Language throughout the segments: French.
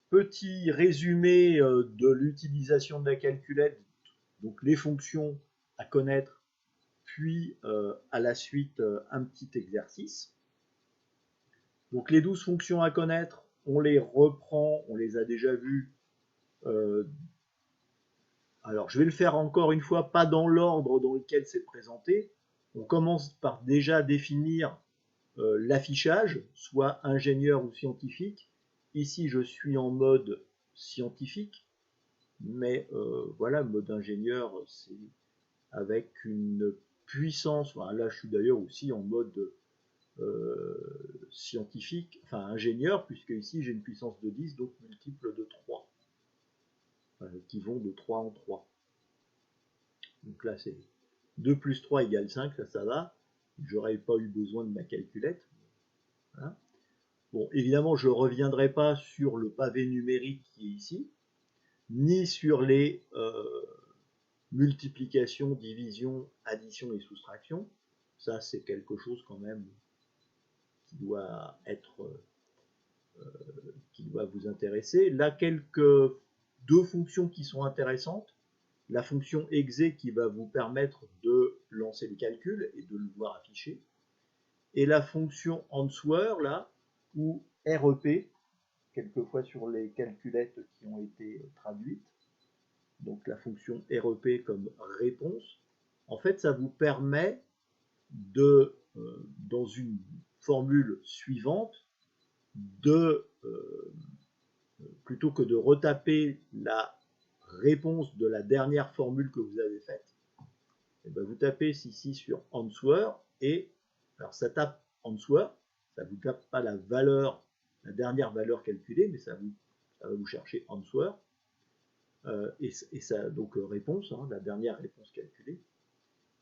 petit résumé de l'utilisation de la calculette, donc les fonctions à connaître, puis à la suite un petit exercice. Donc les 12 fonctions à connaître, on les reprend, on les a déjà vues. Alors je vais le faire encore une fois, pas dans l'ordre dans lequel c'est présenté. On commence par déjà définir l'affichage, soit ingénieur ou scientifique. Ici, je suis en mode scientifique, mais voilà, mode ingénieur, c'est avec une puissance. Enfin, là, je suis d'ailleurs aussi en mode scientifique, enfin ingénieur, puisque ici, j'ai une puissance de 10, donc multiple de 3, qui vont de 3 en 3. Donc là, c'est 2 plus 3 égale 5, ça va. J'aurais pas eu besoin de ma calculette. Voilà. Bon, évidemment, je ne reviendrai pas sur le pavé numérique qui est ici, ni sur les multiplications, divisions, additions et soustractions. Ça, c'est quelque chose quand même qui doit qui doit vous intéresser. Là, deux fonctions qui sont intéressantes. La fonction exe qui va vous permettre de lancer le calcul et de le voir affiché. Et la fonction answer, là, ou REP, quelquefois sur les calculettes qui ont été traduites. Donc la fonction REP comme réponse. En fait, ça vous permet de, dans une formule suivante, plutôt que de retaper la réponse de la dernière formule que vous avez faite, et bien vous tapez ici sur answer et alors ça tape answer, ça ne vous tape pas la valeur, la dernière valeur calculée, mais ça va vous chercher answer et ça donc réponse, hein, la dernière réponse calculée,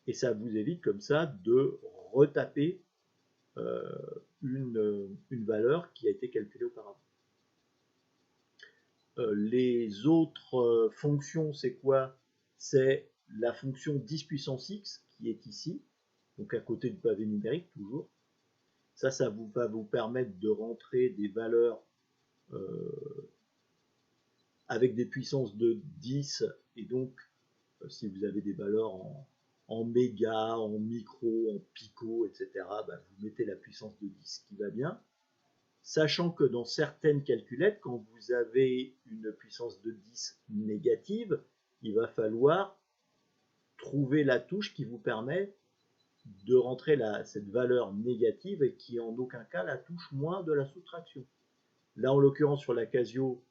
et ça vous évite comme ça de retaper une valeur qui a été calculée auparavant. Les autres fonctions, c'est quoi? C'est la fonction 10 puissance x qui est ici, donc à côté du pavé numérique toujours. Ça va vous permettre de rentrer des valeurs avec des puissances de 10, et donc si vous avez des valeurs en méga, en micro, en pico, etc., bah, vous mettez la puissance de 10 qui va bien. Sachant que dans certaines calculettes, quand vous avez une puissance de 10 négative, il va falloir trouver la touche qui vous permet de rentrer cette valeur négative et qui en aucun cas la touche moins de la soustraction. Là, en l'occurrence, sur la Casio,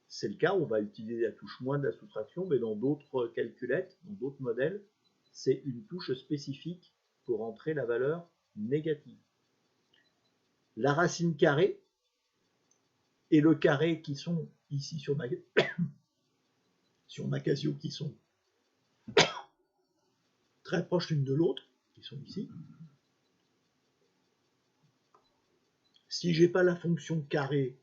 c'est le cas, on va utiliser la touche moins de la soustraction, mais dans d'autres calculettes, dans d'autres modèles, c'est une touche spécifique pour rentrer la valeur négative. La racine carrée et le carré qui sont ici sur ma Casio, qui sont très proches l'une de l'autre, qui sont ici. Si j'ai pas la fonction carré,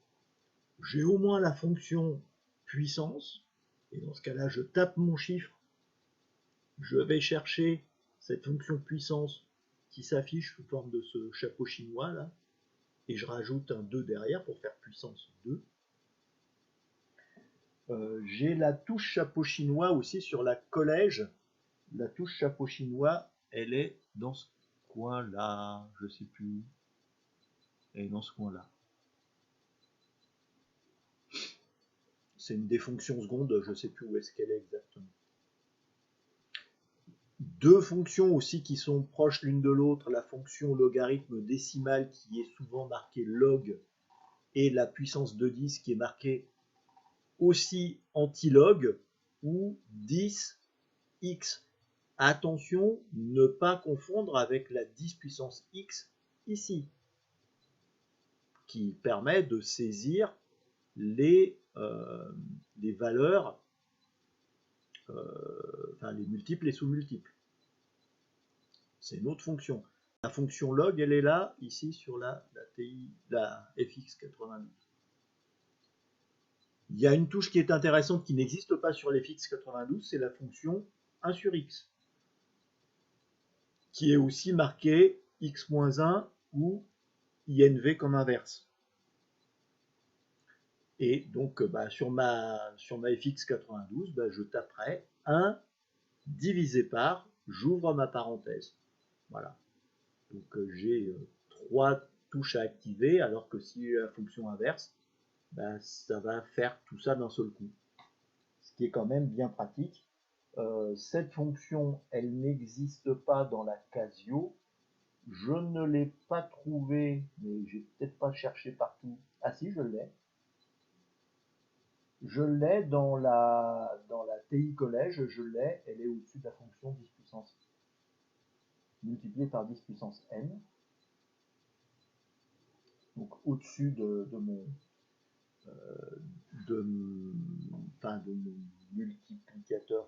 j'ai au moins la fonction puissance, et dans ce cas-là, je tape mon chiffre, je vais chercher cette fonction puissance qui s'affiche sous forme de ce chapeau chinois là, et je rajoute un 2 derrière pour faire puissance 2. J'ai la touche chapeau chinois aussi sur la collège. La touche chapeau chinois, elle est dans ce coin-là, je sais plus. Elle est dans ce coin-là. C'est une des fonctions secondes, je ne sais plus où est-ce qu'elle est exactement. Deux fonctions aussi qui sont proches l'une de l'autre, la fonction logarithme décimal qui est souvent marquée log et la puissance de 10 qui est marquée aussi antilog ou 10x. Attention, ne pas confondre avec la 10 puissance x ici, qui permet de saisir les valeurs, enfin les multiples et sous-multiples. C'est une autre fonction. La fonction log, elle est là, ici, sur la FX92. Il y a une touche qui est intéressante qui n'existe pas sur l'FX92, c'est la fonction 1 sur x, qui est aussi marquée x-1 ou INV comme inverse. Et donc sur ma FX92, je taperai 1 divisé par, j'ouvre ma parenthèse. Voilà. Donc j'ai 3 touches à activer, alors que si j'ai la fonction inverse, ça va faire tout ça d'un seul coup. Ce qui est quand même bien pratique. Cette fonction, elle n'existe pas dans la Casio. Je ne l'ai pas trouvée, mais j'ai peut-être pas cherché partout. Ah si, je l'ai. Je l'ai dans la TI Collège, je l'ai, elle est au-dessus de la fonction 10 puissance multipliée par 10 puissance n. Donc au-dessus de mon multiplicateur,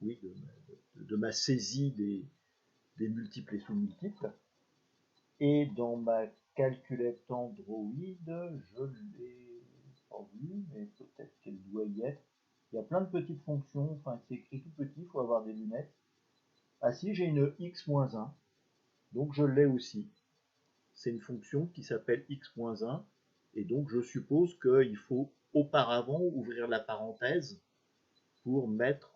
de ma saisie des multiples et sous-multiples. Et dans ma calculette Android, je l'ai pas vu, mais peut-être qu'elle doit y être. Il y a plein de petites fonctions, enfin c'est écrit tout petit, il faut avoir des lunettes. Ah si, j'ai une x-1, donc je l'ai aussi. C'est une fonction qui s'appelle x-1, et donc je suppose qu'il faut auparavant ouvrir la parenthèse pour mettre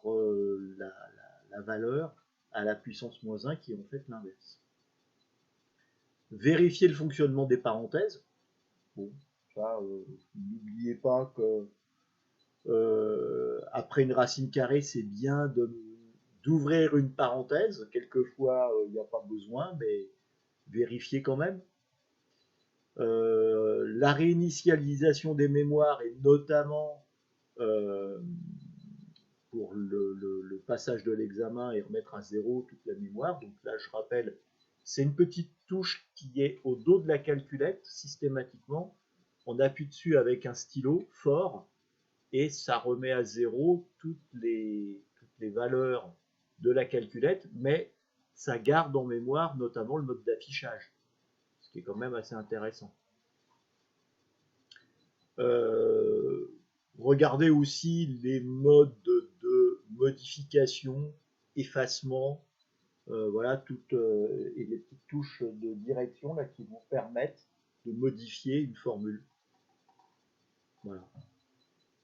la valeur à la puissance moins 1 qui est en fait l'inverse. Vérifier le fonctionnement des parenthèses. Bon, ça, n'oubliez pas que après une racine carrée, c'est bien d'ouvrir une parenthèse. Quelquefois, il n'y a pas besoin, mais vérifiez quand même. La réinitialisation des mémoires et notamment pour le passage de l'examen et remettre à zéro toute la mémoire. Donc là, je rappelle, c'est une petite touche qui est au dos de la calculette systématiquement. On appuie dessus avec un stylo fort et ça remet à zéro toutes les valeurs de la calculette, mais ça garde en mémoire notamment le mode d'affichage, ce qui est quand même assez intéressant. Regardez aussi les modes de modification, effacement, voilà, et les petites touches de direction là, qui vont permettre de modifier une formule. Voilà.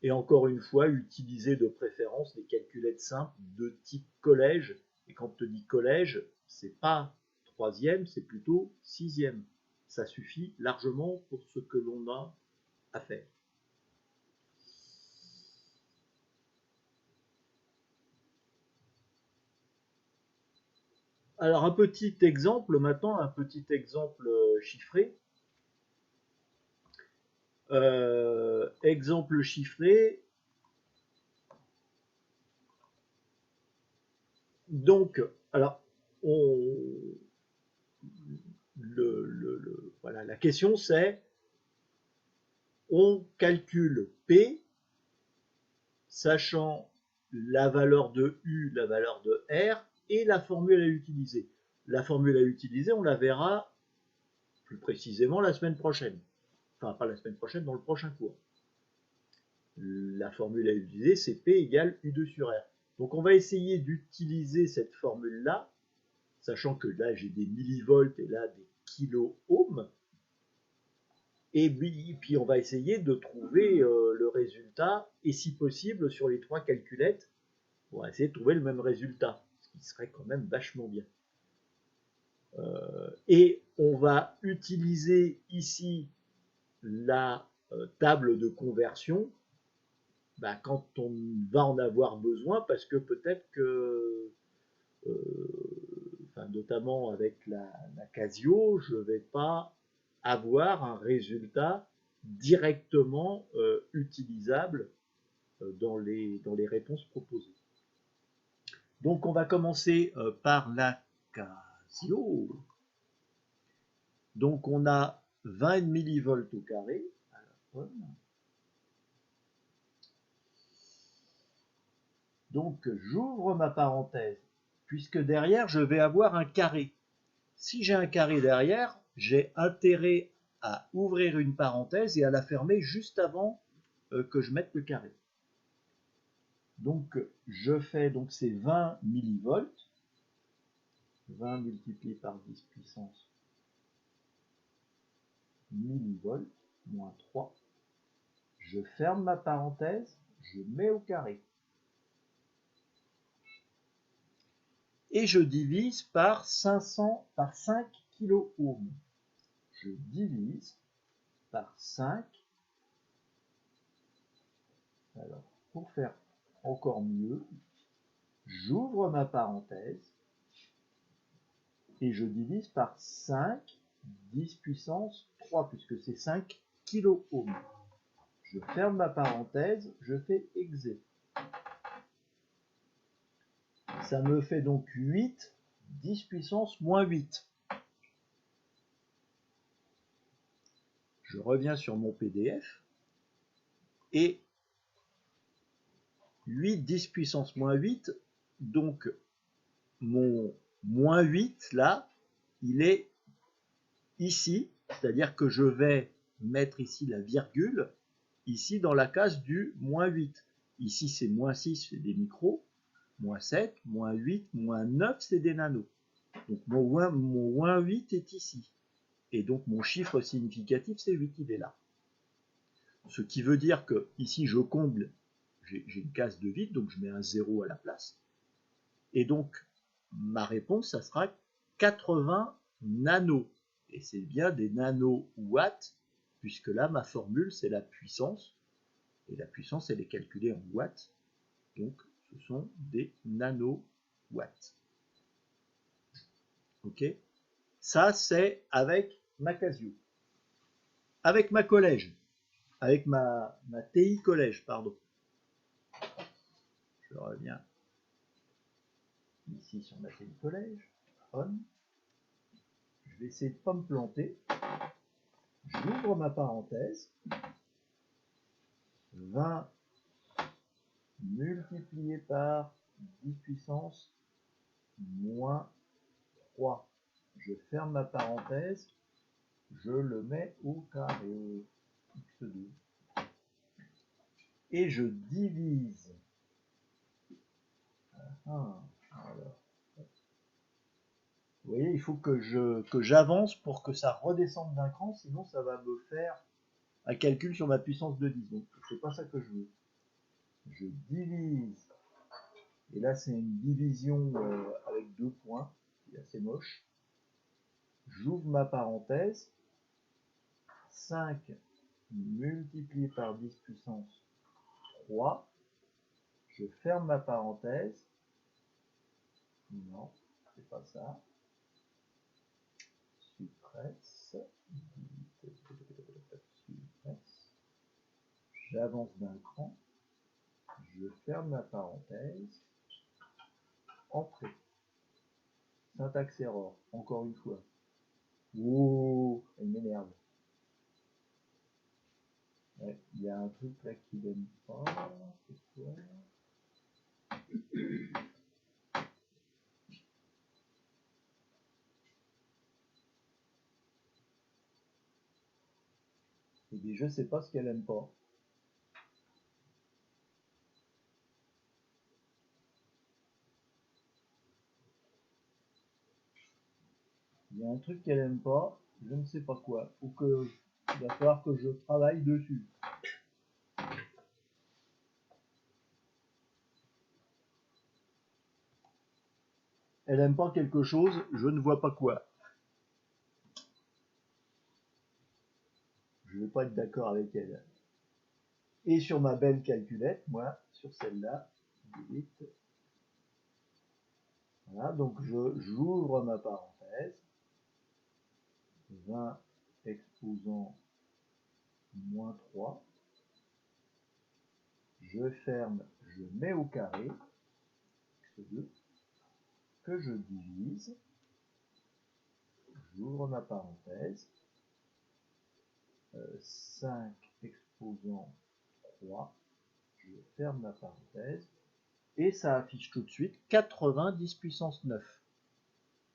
Et encore une fois, utilisez de préférence les calculettes simples de type collège. Et quand on te dit collège, c'est pas 3e, c'est plutôt 6e. Ça suffit largement pour ce que l'on a à faire. Alors un petit exemple maintenant, un petit exemple chiffré. Exemple chiffré. Donc, alors, voilà, la question c'est, on calcule P, sachant la valeur de U, la valeur de R, et la formule à utiliser. La formule à utiliser, on la verra plus précisément la semaine prochaine. Enfin, pas la semaine prochaine, dans le prochain cours. La formule à utiliser, c'est P égale U2 sur R. Donc on va essayer d'utiliser cette formule-là, sachant que là j'ai des millivolts et là des kilo-ohms. Et puis on va essayer de trouver le résultat, et si possible sur les 3 calculettes, on va essayer de trouver le même résultat, ce qui serait quand même vachement bien. Et on va utiliser ici la table de conversion quand on va en avoir besoin, parce que peut-être que, notamment avec la Casio, je ne vais pas avoir un résultat directement utilisable dans les réponses proposées. Donc on va commencer par la Casio. Donc on a 20 millivolts au carré à la bonne. Donc j'ouvre ma parenthèse, puisque derrière je vais avoir un carré. Si j'ai un carré derrière, j'ai intérêt à ouvrir une parenthèse et à la fermer juste avant que je mette le carré. Donc je fais donc ces 20 millivolts, 20 multiplié par 10 puissance millivolts, moins 3. je ferme ma parenthèse, je mets au carré. Et je divise par 5 kOhms. Je divise par 5. Alors, pour faire encore mieux, j'ouvre ma parenthèse et je divise par 5 10 puissance 3, puisque c'est 5 kOhms. Je ferme ma parenthèse, je fais exé. Ça me fait donc 8 10 puissance moins 8. Je reviens sur mon PDF et 8 10 puissance moins 8, donc mon moins 8 là, il est ici, c'est-à-dire que je vais mettre ici la virgule, ici dans la case du moins 8. Ici c'est moins 6, c'est des micros, moins 7, moins 8, moins 9, c'est des nanos. Donc mon moins 8 est ici. Et donc mon chiffre significatif, c'est 8, il est là. Ce qui veut dire que ici je comble, j'ai une case de vide, donc je mets un 0 à la place. Et donc ma réponse, ça sera 80 nanos. Et c'est bien des nanowatts, puisque là ma formule c'est la puissance. Et la puissance elle est calculée en watts. Donc ce sont des nanowatts. Ok? Ça c'est avec ma Casio. Avec ma collège. Avec ma TI collège, pardon. Je reviens ici sur ma TI collège. On. Je vais essayer de ne pas me planter. J'ouvre ma parenthèse. 20 multiplié par 10 puissance moins 3. Je ferme ma parenthèse. Je le mets au carré. X2. Et je divise. Alors. Vous voyez, il faut que j'avance pour que ça redescende d'un cran, sinon ça va me faire un calcul sur ma puissance de 10. Donc c'est pas ça que je veux. Je divise, et là c'est une division avec 2 points, c'est assez moche. J'ouvre ma parenthèse, 5 multiplié par 10 puissance 3, je ferme ma parenthèse, non, c'est pas ça, suppresse, j'avance d'un cran, je ferme ma parenthèse, entrée, syntaxe error, encore une fois, oh, elle m'énerve. Ouais, il y a un truc là qui donne pas, c'est quoi? Et bien je sais pas ce qu'elle aime pas. Il y a un truc qu'elle aime pas, je ne sais pas quoi. Ou que il va falloir que je travaille dessus. Elle aime pas quelque chose, je ne vois pas quoi. Je ne vais pas être d'accord avec elle. Et sur ma belle calculette, moi, sur celle-là, voilà, donc j'ouvre ma parenthèse. 20 exposant moins 3. Je ferme, je mets au carré, x2, que je divise. J'ouvre ma parenthèse. 5 exposant 3. Je ferme ma parenthèse. Et ça affiche tout de suite 90 puissance 9.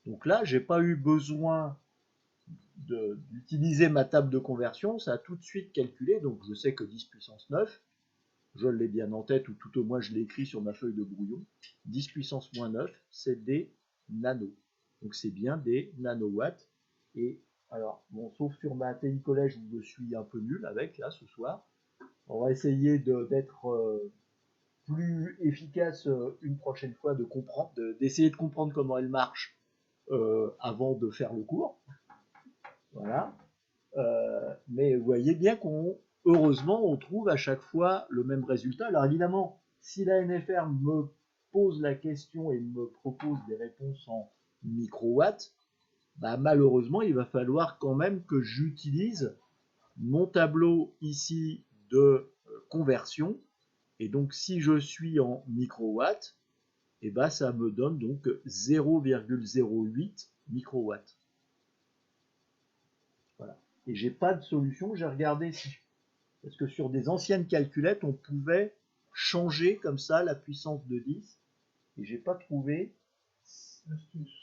Donc là, j'ai pas eu besoin d'utiliser ma table de conversion, ça a tout de suite calculé, donc je sais que 10 puissance 9, je l'ai bien en tête, ou tout au moins je l'ai écrit sur ma feuille de brouillon, 10 puissance moins 9, c'est des nanos. Donc c'est bien des nanowatts. Et alors, bon, sauf sur ma TI collège où je suis un peu nul avec, là, ce soir, On va essayer d'être plus efficace une prochaine fois, d'essayer de comprendre comment elle marche avant de faire le cours. Voilà. Mais vous voyez bien heureusement, on trouve à chaque fois le même résultat. Alors évidemment, si la NFR me pose la question et me propose des réponses en microwatts, bah malheureusement, il va falloir quand même que j'utilise mon tableau ici de conversion. Et donc, si je suis en microwatts, et bah, ça me donne donc 0,08 microwatts. Voilà. Et j'ai pas de solution. J'ai regardé parce que sur des anciennes calculettes, on pouvait changer comme ça la puissance de 10. Et j'ai pas trouvé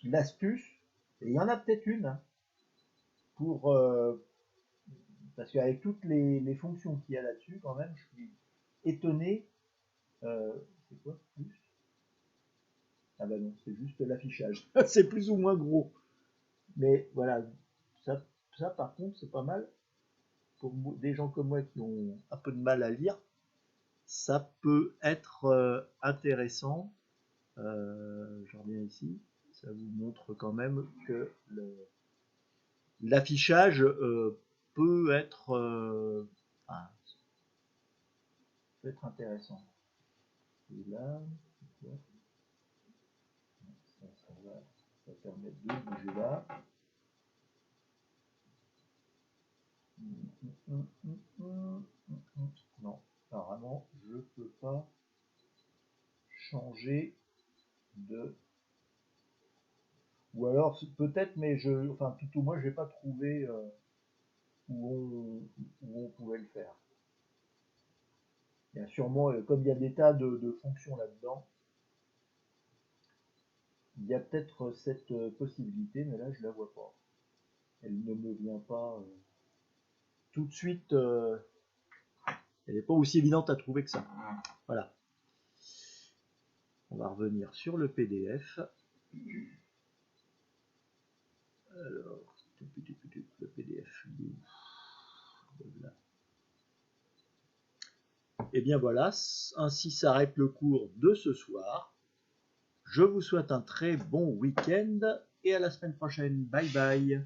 l'astuce. Et il y en a peut-être une hein, pour parce qu'avec toutes les fonctions qu'il y a là-dessus, quand même, je suis étonné. C'est quoi plus? Ah bah non, c'est juste l'affichage. C'est plus ou moins gros. Mais voilà, ça par contre, c'est pas mal. Pour des gens comme moi qui ont un peu de mal à lire, ça peut être intéressant. Je reviens ici. Ça vous montre quand même que l'affichage peut être intéressant. Et là, ça permet de bouger là. Non, apparemment, je peux pas changer de... Ou alors, peut-être, mais enfin, tout au moins, j'ai pas trouvé où on pouvait le faire. Il y a sûrement, comme il y a des tas de fonctions là-dedans, il y a peut-être cette possibilité, mais là, je la vois pas. Elle ne me vient pas tout de suite. Elle n'est pas aussi évidente à trouver que ça. Voilà. On va revenir sur le PDF. Alors, le PDF. Voilà. Et bien voilà, ainsi s'arrête le cours de ce soir. Je vous souhaite un très bon week-end et à la semaine prochaine. Bye bye.